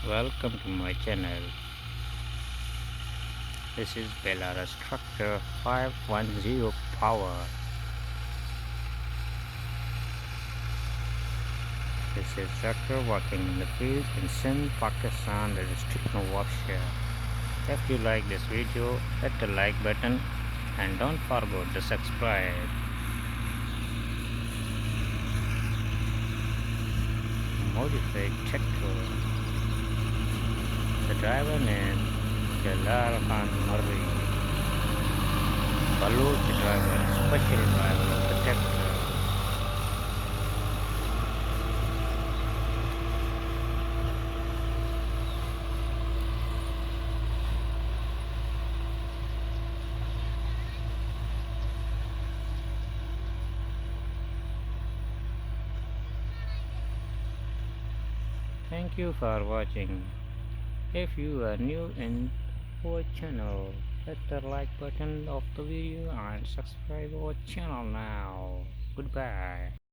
Welcome to my channel. This is Belarus Tractor 510 Power. This is tractor working in the fields in Sindh, Pakistan, the district of Wapshire. If you like this video, hit the like button and don't forget to subscribe. Modified tractor. The driver name Jalal Khan Murray. Baloch driver, special driver of the tractor. Thank you for watching. If you are new in our channel, hit the like button of the video and subscribe our channel now. Goodbye.